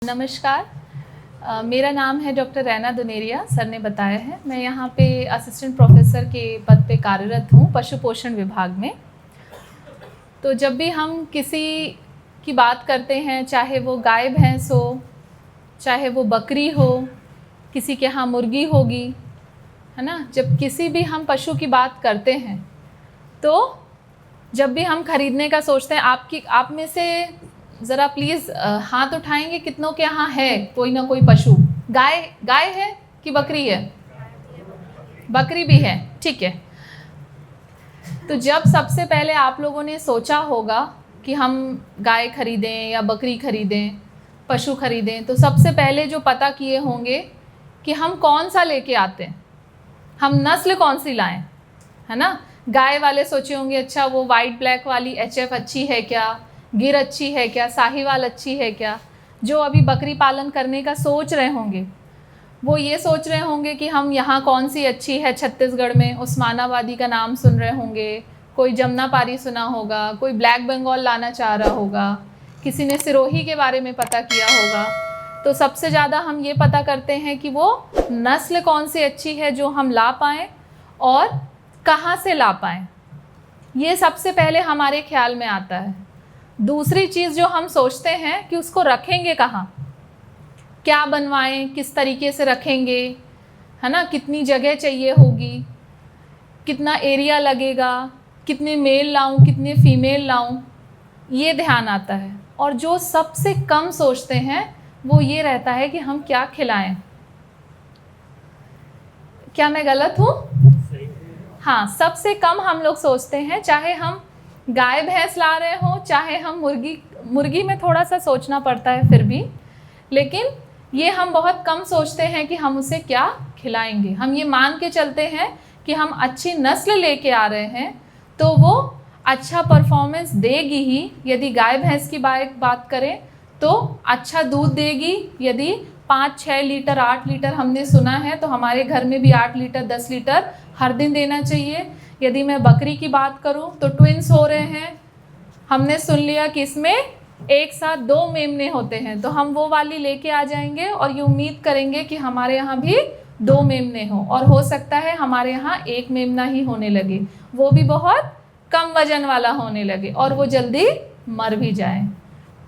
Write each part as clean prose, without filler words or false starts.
नमस्कार। मेरा नाम है डॉक्टर रैना दुनेरिया। सर ने बताया है। मैं यहाँ पे असिस्टेंट प्रोफेसर के पद पे कार्यरत हूँ पशु पोषण विभाग में। तो जब भी हम किसी की बात करते हैं, चाहे वो गाय भैंस हो, चाहे वो बकरी हो, किसी के यहाँ मुर्गी होगी, है ना। जब किसी भी हम पशु की बात करते हैं तो जब भी हम खरीदने का सोचते हैं, आप में से ज़रा प्लीज़ हाथ उठाएंगे कितनों के यहाँ है कोई ना कोई पशु। गाय है कि बकरी है? बकरी भी है, ठीक है। तो जब सबसे पहले आप लोगों ने सोचा होगा कि हम गाय खरीदें या बकरी खरीदें, पशु खरीदें, तो सबसे पहले जो पता किए होंगे कि हम कौन सा लेके आते हैं, हम नस्ल कौन सी लाएं, है ना। गाय वाले सोचे होंगे अच्छा वो वाइट ब्लैक वाली HF अच्छी है क्या, गिर अच्छी है क्या, साहिवाल अच्छी है क्या। जो अभी बकरी पालन करने का सोच रहे होंगे वो ये सोच रहे होंगे कि हम यहाँ कौन सी अच्छी है। छत्तीसगढ़ में उस्मानाबादी का नाम सुन रहे होंगे, कोई जमुनापारी सुना होगा, कोई ब्लैक बंगाल लाना चाह रहा होगा, किसी ने सिरोही के बारे में पता किया होगा। तो सबसे ज़्यादा हम ये पता करते हैं कि वो नस्ल कौन सी अच्छी है जो हम ला पाएँ और कहाँ से ला पाएँ। ये सबसे पहले हमारे ख्याल में आता है। दूसरी चीज़ जो हम सोचते हैं कि उसको रखेंगे कहाँ, क्या बनवाएं, किस तरीके से रखेंगे, है ना। कितनी जगह चाहिए होगी, कितना एरिया लगेगा, कितने मेल लाऊं, कितने फीमेल लाऊं, ये ध्यान आता है। और जो सबसे कम सोचते हैं वो ये रहता है कि हम क्या खिलाएं। क्या मैं गलत हूँ? हाँ, सबसे कम हम लोग सोचते हैं। चाहे हम गाय भैंस ला रहे हो, चाहे हम मुर्गी में थोड़ा सा सोचना पड़ता है फिर भी, लेकिन ये हम बहुत कम सोचते हैं कि हम उसे क्या खिलाएंगे। हम ये मान के चलते हैं कि हम अच्छी नस्ल लेके आ रहे हैं तो वो अच्छा परफॉर्मेंस देगी ही। यदि गाय भैंस की बात करें तो अच्छा दूध देगी। यदि 5-6 लीटर 8 लीटर हमने सुना है तो हमारे घर में भी 8 लीटर 10 लीटर हर दिन देना चाहिए। यदि मैं बकरी की बात करूं तो ट्विंस हो रहे हैं, हमने सुन लिया कि इसमें एक साथ 2 मेमने होते हैं, तो हम वो वाली लेके आ जाएंगे और ये उम्मीद करेंगे कि हमारे यहाँ भी 2 मेमने हो, और हो सकता है हमारे यहाँ 1 मेमना ही होने लगे, वो भी बहुत कम वजन वाला होने लगे और वो जल्दी मर भी जाए।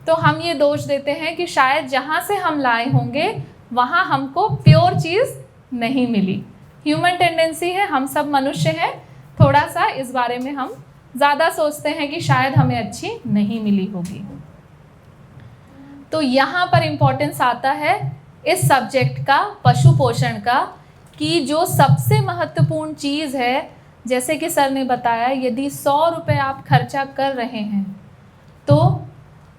तो हम ये दोष देते हैं कि शायद जहाँ से हम लाए होंगे वहाँ हमको प्योर चीज़ नहीं मिली। ह्यूमन टेंडेंसी है, हम सब मनुष्य हैं, थोड़ा सा इस बारे में हम ज़्यादा सोचते हैं कि शायद हमें अच्छी नहीं मिली होगी। तो यहाँ पर इम्पोर्टेंस आता है इस सब्जेक्ट का, पशु पोषण का, कि जो सबसे महत्वपूर्ण चीज़ है, जैसे कि सर ने बताया, यदि 100 रुपये आप खर्चा कर रहे हैं तो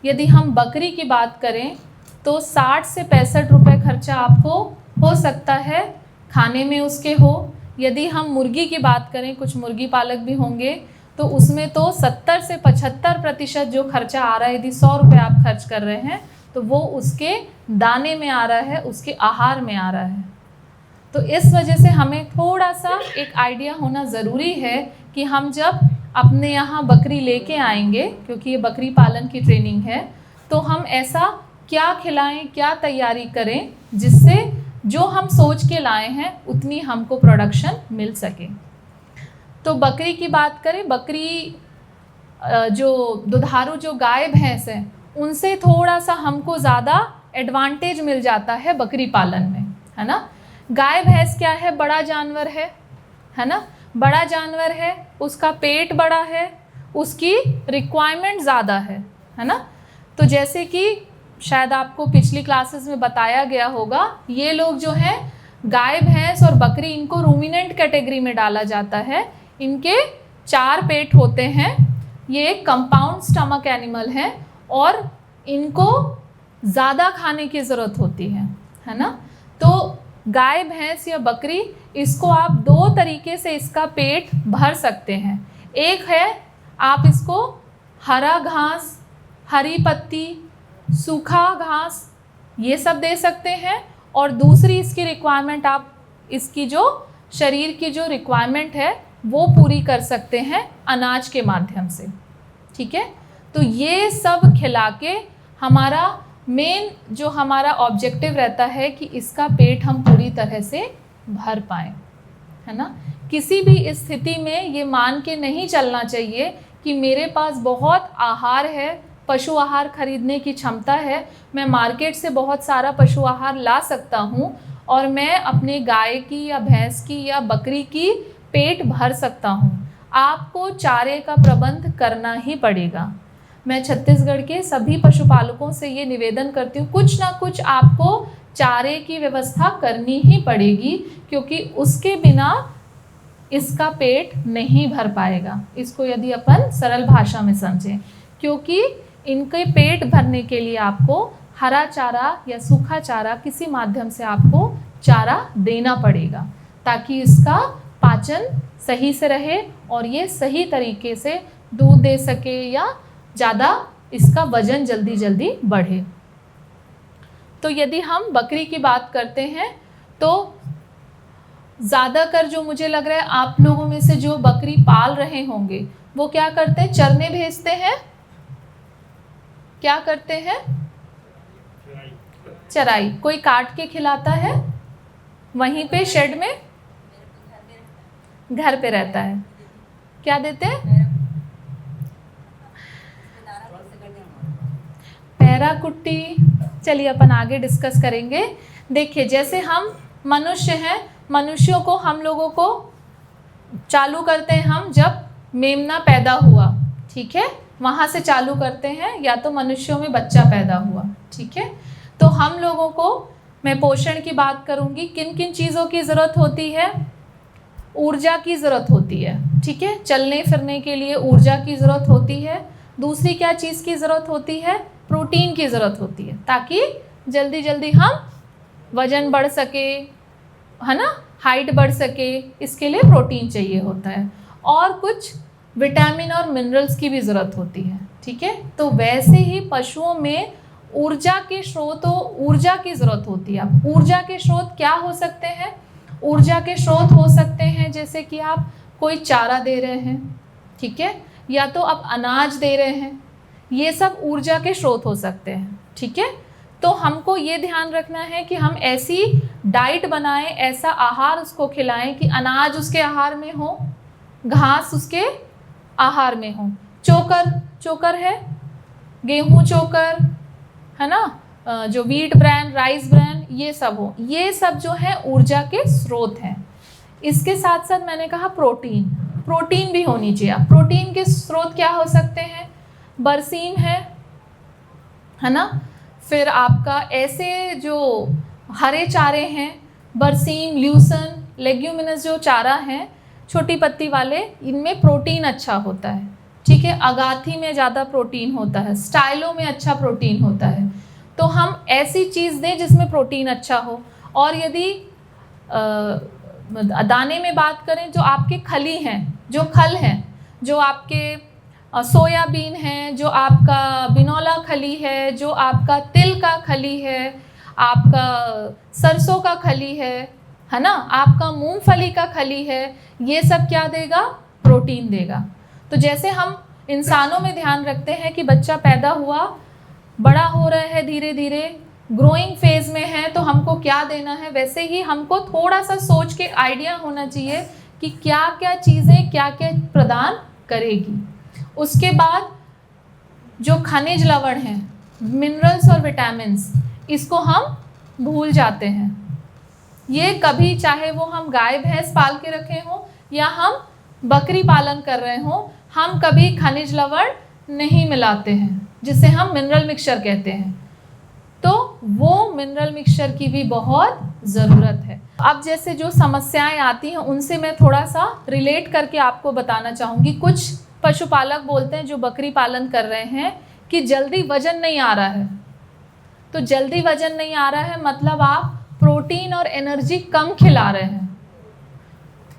यदि हम बकरी की बात करें तो 60 से 65 रुपये खर्चा आपको हो सकता है खाने में उसके हो। यदि हम मुर्गी की बात करें, कुछ मुर्गी पालक भी होंगे, तो उसमें तो 70 से 75% जो खर्चा आ रहा है, यदि 100 रुपये आप खर्च कर रहे हैं तो वो उसके दाने में आ रहा है, उसके आहार में आ रहा है। तो इस वजह से हमें थोड़ा सा एक आइडिया होना ज़रूरी है कि हम जब अपने यहाँ बकरी लेके आएंगे, क्योंकि ये बकरी पालन की ट्रेनिंग है, तो हम ऐसा क्या खिलाएं, क्या तैयारी करें जिससे जो हम सोच के लाए हैं उतनी हमको प्रोडक्शन मिल सके। तो बकरी की बात करें, बकरी जो दुधारू जो गाय भैंस है उनसे थोड़ा सा हमको ज़्यादा एडवांटेज मिल जाता है बकरी पालन में, है ना। गाय भैंस क्या है, बड़ा जानवर है ना, बड़ा जानवर है, उसका पेट बड़ा है, उसकी रिक्वायरमेंट ज़्यादा है ना। तो जैसे कि शायद आपको पिछली क्लासेस में बताया गया होगा, ये लोग जो हैं गाय भैंस और बकरी, इनको रूमिनेंट कैटेगरी में डाला जाता है। इनके 4 पेट होते हैं, ये एक कंपाउंड स्टमक एनिमल है और इनको ज़्यादा खाने की ज़रूरत होती है ना। तो गाय भैंस या बकरी, इसको आप 2 तरीके से इसका पेट भर सकते हैं। एक है आप इसको हरा घास, हरी पत्ती, सूखा घास, ये सब दे सकते हैं, और दूसरी इसकी रिक्वायरमेंट, आप इसकी जो शरीर की जो रिक्वायरमेंट है वो पूरी कर सकते हैं अनाज के माध्यम से, ठीक है। तो ये सब खिला के हमारा मेन जो हमारा ऑब्जेक्टिव रहता है कि इसका पेट हम पूरी तरह से भर पाएँ, है ना। किसी भी स्थिति में ये मान के नहीं चलना चाहिए कि मेरे पास बहुत आहार है, पशु आहार खरीदने की क्षमता है, मैं मार्केट से बहुत सारा पशु आहार ला सकता हूँ और मैं अपने गाय की या भैंस की या बकरी की पेट भर सकता हूँ। आपको चारे का प्रबंध करना ही पड़ेगा। मैं छत्तीसगढ़ के सभी पशुपालकों से ये निवेदन करती हूँ, कुछ ना कुछ आपको चारे की व्यवस्था करनी ही पड़ेगी, क्योंकि उसके बिना इसका पेट नहीं भर पाएगा। इसको यदि अपन सरल भाषा में समझें, क्योंकि इनके पेट भरने के लिए आपको हरा चारा या सूखा चारा किसी माध्यम से आपको चारा देना पड़ेगा, ताकि इसका पाचन सही से रहे और ये सही तरीके से दूध दे सके या ज़्यादा इसका वजन जल्दी जल्दी बढ़े। तो यदि हम बकरी की बात करते हैं तो ज़्यादातर जो मुझे लग रहा है आप लोगों में से जो बकरी पाल रहे होंगे वो क्या करते हैं, चरने भेजते हैं। क्या करते हैं? चराई। कोई काट के खिलाता है वहीं पे शेड में, घर पे रहता है। क्या देते हैं? पैरा कुट्टी। चलिए अपन आगे डिस्कस करेंगे। देखिए, जैसे हम मनुष्य हैं, मनुष्यों को हम लोगों को चालू करते हैं हम जब मेमना पैदा हुआ, ठीक है, वहाँ से चालू करते हैं, या तो मनुष्यों में बच्चा पैदा हुआ, ठीक है। तो हम लोगों को, मैं पोषण की बात करूँगी, किन किन चीज़ों की ज़रूरत होती है? ऊर्जा की ज़रूरत होती है, ठीक है, चलने फिरने के लिए ऊर्जा की ज़रूरत होती है। दूसरी क्या चीज़ की ज़रूरत होती है? प्रोटीन की ज़रूरत होती है, ताकि जल्दी जल्दी हम वज़न बढ़ सके, है ना, हाइट बढ़ सके, इसके लिए प्रोटीन चाहिए होता है। और कुछ विटामिन और मिनरल्स की भी ज़रूरत होती है, ठीक है। तो वैसे ही पशुओं में ऊर्जा के स्रोतों, ऊर्जा की ज़रूरत होती है। अब ऊर्जा के स्रोत क्या हो सकते हैं? ऊर्जा के स्रोत हो सकते हैं जैसे कि आप कोई चारा दे रहे हैं, ठीक है, या तो आप अनाज दे रहे हैं, ये सब ऊर्जा के स्रोत हो सकते हैं, ठीक है। तो हमको ये ध्यान रखना है कि हम ऐसी डाइट बनाएं, ऐसा आहार उसको खिलाएं कि अनाज उसके आहार में हो, घास उसके आहार में हो, चोकर, चोकर है, गेहूं चोकर, है ना, जो व्हीट ब्रांड, राइस ब्रांड, ये सब हो, ये सब जो है ऊर्जा के स्रोत हैं। इसके साथ साथ मैंने कहा प्रोटीन, प्रोटीन भी होनी चाहिए। प्रोटीन के स्रोत क्या हो सकते हैं? बरसीम है ना, फिर आपका ऐसे जो हरे चारे हैं, बरसीम, ल्यूसन, लेग्यूमिनस जो चारा हैं छोटी पत्ती वाले, इनमें प्रोटीन अच्छा होता है, ठीक है। अगाथी में ज़्यादा प्रोटीन होता है, स्टाइलो में अच्छा प्रोटीन होता है। तो हम ऐसी चीज़ दें जिसमें प्रोटीन अच्छा हो। और यदि दाने में बात करें, जो आपके खली हैं, जो खल हैं, जो आपके सोयाबीन है, जो आपका बिनौला खली है, जो आपका तिल का खली है, आपका सरसों का खली है ना, आपका मूंगफली का खली है, ये सब क्या देगा? प्रोटीन देगा। तो जैसे हम इंसानों में ध्यान रखते हैं कि बच्चा पैदा हुआ, बड़ा हो रहा है, धीरे धीरे ग्रोइंग फेज में है, तो हमको क्या देना है, वैसे ही हमको थोड़ा सा सोच के आइडिया होना चाहिए कि क्या क्या चीज़ें क्या क्या प्रदान करेगी। उसके बाद जो खनिज लवण हैं, मिनरल्स और विटामिन्स, इसको हम भूल जाते हैं। ये कभी, चाहे वो हम गाय भैंस पाल के रखे हों या हम बकरी पालन कर रहे हों, हम कभी खनिज लवण नहीं मिलाते हैं, जिसे हम मिनरल मिक्सचर कहते हैं। तो वो मिनरल मिक्सचर की भी बहुत ज़रूरत है। अब जैसे जो समस्याएं आती हैं उनसे मैं थोड़ा सा रिलेट करके आपको बताना चाहूँगी। कुछ पशुपालक बोलते हैं जो बकरी पालन कर रहे हैं कि जल्दी वजन नहीं आ रहा है। तो जल्दी वजन नहीं आ रहा है मतलब आप प्रोटीन और एनर्जी कम खिला रहे हैं,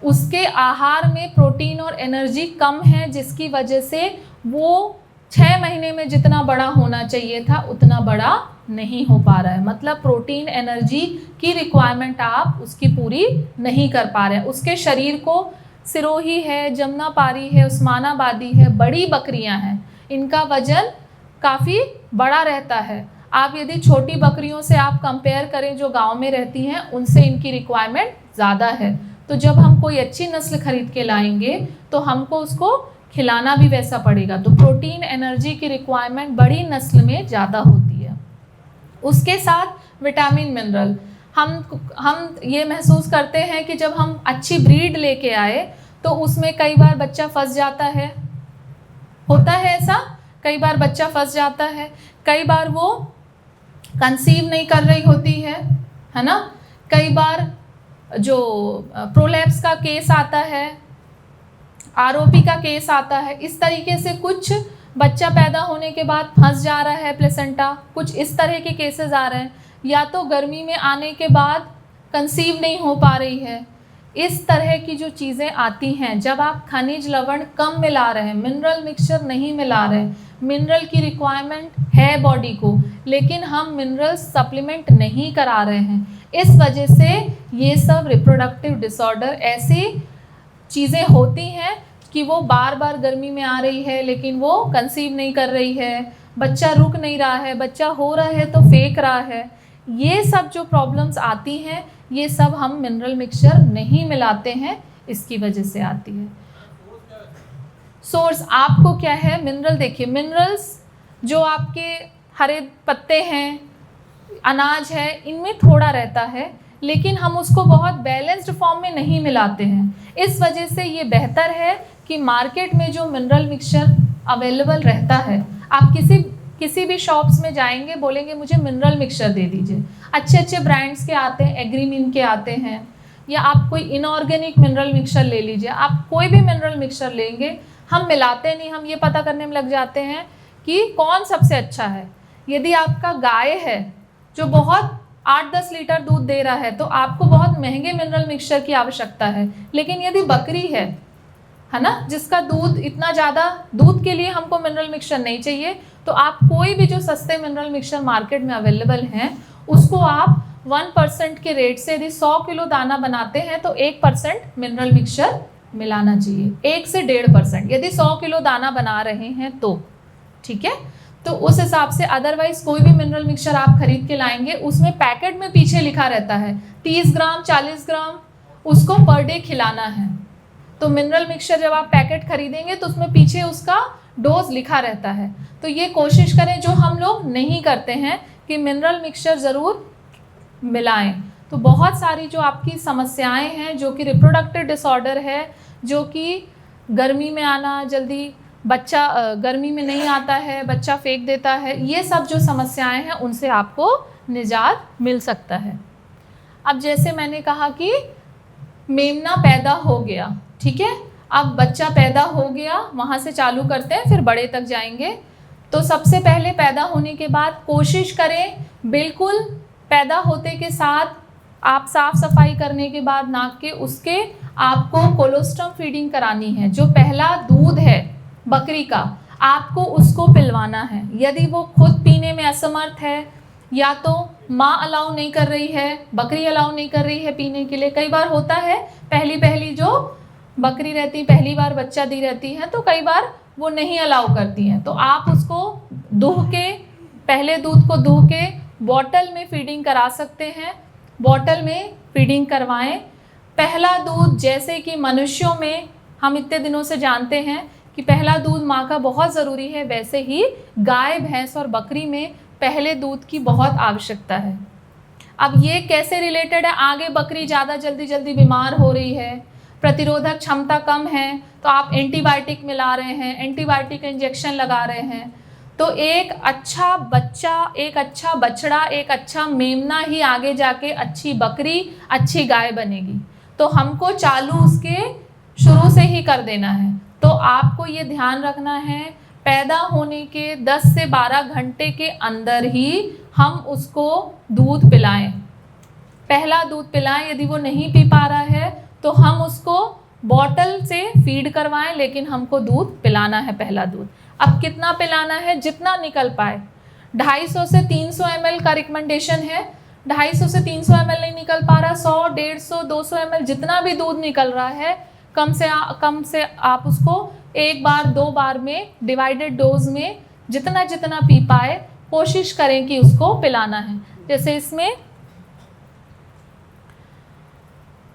उसके आहार में प्रोटीन और एनर्जी कम है, जिसकी वजह से वो 6 महीने में जितना बड़ा होना चाहिए था उतना बड़ा नहीं हो पा रहा है। मतलब प्रोटीन एनर्जी की रिक्वायरमेंट आप उसकी पूरी नहीं कर पा रहे हैं। उसके शरीर को, सिरोही है, जमुनापारी है, उस्मानाबादी है, बड़ी बकरियां हैं, इनका वजन काफ़ी बड़ा रहता है। आप यदि छोटी बकरियों से आप कंपेयर करें जो गांव में रहती हैं, उनसे इनकी रिक्वायरमेंट ज़्यादा है। तो जब हम कोई अच्छी नस्ल खरीद के लाएंगे तो हमको उसको खिलाना भी वैसा पड़ेगा। तो प्रोटीन एनर्जी की रिक्वायरमेंट बड़ी नस्ल में ज़्यादा होती है। उसके साथ विटामिन मिनरल, हम ये महसूस करते हैं कि जब हम अच्छी ब्रीड लेके आए तो उसमें कई बार बच्चा फंस जाता है, होता है ऐसा, कई बार बच्चा फंस जाता है, कई बार वो कंसीव नहीं कर रही होती है ना, कई बार जो प्रोलैप्स का केस आता है, आरओपी का केस आता है, इस तरीके से कुछ बच्चा पैदा होने के बाद फंस जा रहा है प्लेसेंटा, कुछ इस तरह के केसेस आ रहे हैं, या तो गर्मी में आने के बाद कंसीव नहीं हो पा रही है। इस तरह की जो चीज़ें आती हैं, जब आप खनिज लवण कम मिला रहे हैं, मिनरल मिक्सचर नहीं मिला रहे, मिनरल की रिक्वायरमेंट है बॉडी को, लेकिन हम मिनरल सप्लीमेंट नहीं करा रहे हैं, इस वजह से ये सब रिप्रोडक्टिव डिसऑर्डर ऐसी चीज़ें होती हैं कि वो बार बार गर्मी में आ रही है लेकिन वो कंसीव नहीं कर रही है, बच्चा रुक नहीं रहा है, बच्चा हो रहा है तो फेंक रहा है। ये सब जो प्रॉब्लम्स आती हैं, ये सब हम मिनरल मिक्सचर नहीं मिलाते हैं, इसकी वजह से आती है। सोर्स आपको क्या है? मिनरल देखिए, मिनरल्स जो आपके हरे पत्ते हैं, अनाज है, इनमें थोड़ा रहता है, लेकिन हम उसको बहुत बैलेंस्ड फॉर्म में नहीं मिलाते हैं। इस वजह से ये बेहतर है कि मार्केट में जो मिनरल मिक्सचर अवेलेबल रहता है, आप किसी भी शॉप्स में जाएंगे, बोलेंगे मुझे मिनरल मिक्सचर दे दीजिए, अच्छे अच्छे ब्रांड्स के आते हैं, एग्रीमिन के आते हैं, या आप कोई इनऑर्गेनिक मिनरल मिक्सचर ले लीजिए, आप कोई भी मिनरल मिक्सचर लेंगे, हम मिलाते नहीं, हम ये पता करने में लग जाते हैं कि कौन सबसे अच्छा है। यदि आपका गाय है जो बहुत 8-10 लीटर दूध दे रहा है तो आपको बहुत महंगे मिनरल मिक्सचर की आवश्यकता है, लेकिन यदि बकरी है ना, जिसका दूध इतना ज़्यादा, दूध के लिए हमको मिनरल मिक्सचर नहीं चाहिए, तो आप कोई भी जो सस्ते मिनरल मिक्सचर मार्केट में अवेलेबल हैं उसको आप 1% के रेट से, यदि 100 किलो दाना बनाते हैं तो 1% मिनरल मिक्सचर मिलाना चाहिए, 1 से 1.5%, यदि 100 किलो दाना बना रहे हैं तो, ठीक है। तो उस हिसाब से, अदरवाइज कोई भी मिनरल मिक्सचर आप खरीद के लाएंगे, उसमें पैकेट में पीछे लिखा रहता है 30 ग्राम 40 ग्राम उसको पर डे खिलाना है। तो मिनरल मिक्सचर जब आप पैकेट खरीदेंगे तो उसमें पीछे उसका डोज लिखा रहता है। तो ये कोशिश करें, जो हम लोग नहीं करते हैं, कि मिनरल मिक्सचर ज़रूर मिलाएं। तो बहुत सारी जो आपकी समस्याएं हैं, जो कि रिप्रोडक्टिव डिसऑर्डर है, जो कि गर्मी में आना, जल्दी बच्चा गर्मी में नहीं आता है, बच्चा फेंक देता है, ये सब जो समस्याएं हैं उनसे आपको निजात मिल सकता है। अब जैसे मैंने कहा कि मेमना पैदा हो गया, ठीक है, अब बच्चा पैदा हो गया, वहाँ से चालू करते हैं, फिर बड़े तक जाएंगे। तो सबसे पहले पैदा होने के बाद कोशिश करें, बिल्कुल पैदा होते के साथ आप साफ़ सफाई करने के बाद नाक के, उसके आपको कोलोस्ट्रम फीडिंग करानी है। जो पहला दूध है बकरी का, आपको उसको पिलवाना है। यदि वो खुद पीने में असमर्थ है, या तो माँ अलाउ नहीं कर रही है, बकरी अलाउ नहीं कर रही है पीने के लिए, कई बार होता है पहली जो बकरी रहती, पहली बार बच्चा दी रहती है, तो कई बार वो नहीं अलाउ करती हैं, तो आप उसको दूह के, पहले दूध को दूह के बॉटल में फीडिंग करा सकते हैं, बॉटल में फीडिंग करवाएं। पहला दूध, जैसे कि मनुष्यों में हम इतने दिनों से जानते हैं कि पहला दूध माँ का बहुत ज़रूरी है, वैसे ही गाय, भैंस और बकरी में पहले दूध की बहुत आवश्यकता है। अब ये कैसे रिलेटेड है? आगे बकरी ज़्यादा जल्दी बीमार हो रही है, प्रतिरोधक क्षमता कम है, तो आप एंटीबायोटिक मिला रहे हैं, एंटीबायोटिक इंजेक्शन लगा रहे हैं, तो एक अच्छा बच्चा, एक अच्छा बछड़ा, एक अच्छा मेमना ही आगे जाके अच्छी बकरी, अच्छी गाय बनेगी। तो हमको चालू उसके शुरू से ही कर देना है। तो आपको ये ध्यान रखना है, पैदा होने के 10 से 12 घंटे के अंदर ही हम उसको दूध पिलाएं, पहला दूध पिलाएं। यदि वो नहीं पी पा रहा है तो हम उसको बॉटल से फीड करवाएं, लेकिन हमको दूध पिलाना है, पहला दूध। अब कितना पिलाना है? जितना निकल पाए। 250 से 300 ml का रिकमेंडेशन है। 250 से 300 ml नहीं निकल पा रहा, 100, 150, 200 ml जितना भी दूध निकल रहा है, कम से आप उसको 1 बार 2 बार में डिवाइडेड डोज में जितना पी पाए, कोशिश करें कि उसको पिलाना है। जैसे इसमें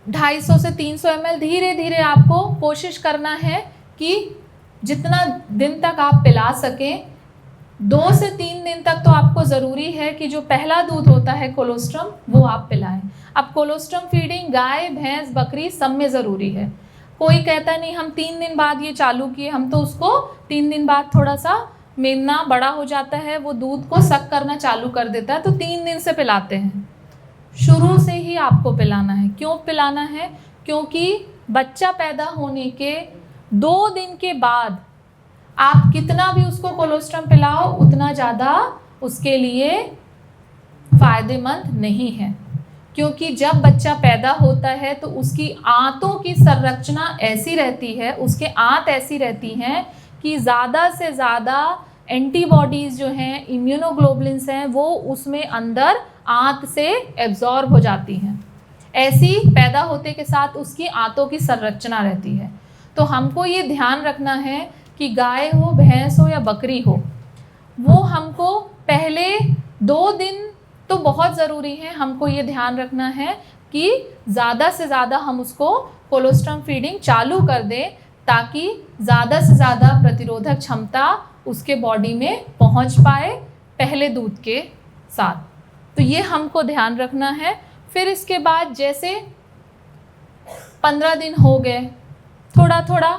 250 से 300 ml धीरे धीरे आपको कोशिश करना है कि जितना दिन तक आप पिला सकें। 2 से 3 दिन तक तो आपको ज़रूरी है कि जो पहला दूध होता है कोलोस्ट्रम वो आप पिलाएं। अब कोलोस्ट्रम फीडिंग गाय, भैंस, बकरी सब में ज़रूरी है। कोई कहता नहीं हम 3 दिन बाद ये चालू किए, हम तो उसको 3 दिन बाद थोड़ा सा मेमना बड़ा हो जाता है, वो दूध को सक करना चालू कर देता है, तो 3 दिन से पिलाते हैं। शुरू से ही आपको पिलाना है। क्यों पिलाना है? क्योंकि बच्चा पैदा होने के 2 दिन के बाद आप कितना भी उसको कोलोस्ट्रम पिलाओ उतना ज़्यादा उसके लिए फ़ायदेमंद नहीं है। क्योंकि जब बच्चा पैदा होता है तो उसकी आंतों की संरचना ऐसी रहती है, उसके आंत ऐसी रहती हैं कि ज़्यादा से ज़्यादा एंटीबॉडीज़ जो हैं, इम्यूनोग्लोबुलिन्स हैं, वो उसमें अंदर आंत से एब्जॉर्ब हो जाती हैं। ऐसी पैदा होते के साथ उसकी आंतों की संरचना रहती है। तो हमको ये ध्यान रखना है कि गाय हो, भैंस हो या बकरी हो, वो हमको पहले 2 दिन तो बहुत ज़रूरी है। हमको ये ध्यान रखना है कि ज़्यादा से ज़्यादा हम उसको कोलोस्ट्रम फीडिंग चालू कर दें ताकि ज़्यादा से ज़्यादा प्रतिरोधक क्षमता उसके बॉडी में पहुंच पाए पहले दूध के साथ। तो ये हमको ध्यान रखना है। फिर इसके बाद जैसे 15 दिन हो गए, थोड़ा थोड़ा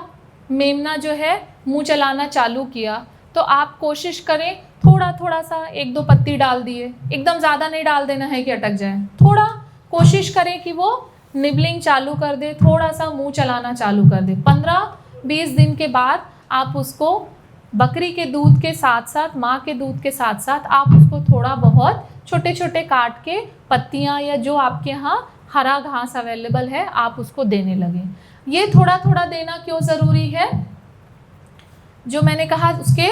मेमना जो है मुंह चलाना चालू किया, तो आप कोशिश करें थोड़ा थोड़ा सा 1-2 पत्ती डाल दिए, एकदम ज़्यादा नहीं डाल देना है कि अटक जाए। थोड़ा कोशिश करें कि वो निबलिंग चालू कर दे, थोड़ा सा मुंह चलाना चालू कर दे। 15-20 दिन के बाद आप उसको बकरी के दूध के साथ साथ, माँ के दूध के साथ साथ आप उसको थोड़ा बहुत छोटे छोटे काट के पत्तियाँ या जो आपके यहाँ हरा घास अवेलेबल है आप उसको देने लगें। ये थोड़ा थोड़ा देना क्यों ज़रूरी है? जो मैंने कहा उसके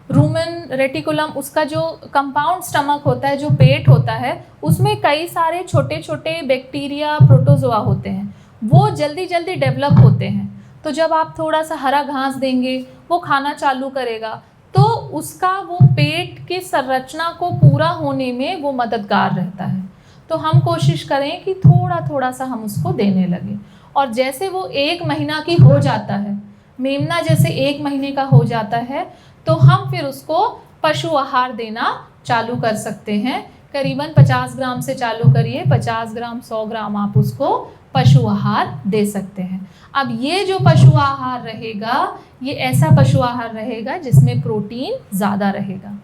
रूमेन रेटिकुलम, उसका जो कंपाउंड स्टमक होता है, जो पेट होता है, उसमें कई सारे छोटे छोटे बैक्टीरिया, प्रोटोजोआ होते हैं, वो जल्दी जल्दी डेवलप होते हैं। तो जब आप थोड़ा सा हरा घास देंगे, वो खाना चालू करेगा, तो उसका वो पेट की संरचना को पूरा होने में वो मददगार रहता है। तो हम कोशिश करें कि थोड़ा थोड़ा सा हम उसको देने लगें। और जैसे वो 1 महीना की हो जाता है, मेमना जैसे 1 महीने का हो जाता है, तो हम फिर उसको पशु आहार देना चालू कर सकते हैं। करीबन 50 ग्राम से चालू करिए, 50 ग्राम 100 ग्राम आप उसको पशु आहार दे सकते हैं। अब ये जो पशु आहार रहेगा, ये ऐसा पशु आहार रहेगा जिसमें प्रोटीन ज़्यादा रहेगा,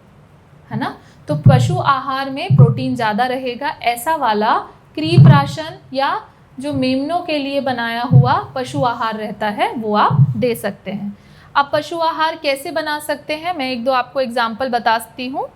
है ना। तो पशु आहार में प्रोटीन ज़्यादा रहेगा, ऐसा वाला क्रीप राशन या जो मेमनों के लिए बनाया हुआ पशु आहार रहता है वो आप दे सकते हैं। अब पशु आहार कैसे बना सकते हैं, मैं 1-2 आपको एग्जाम्पल बताती हूँ।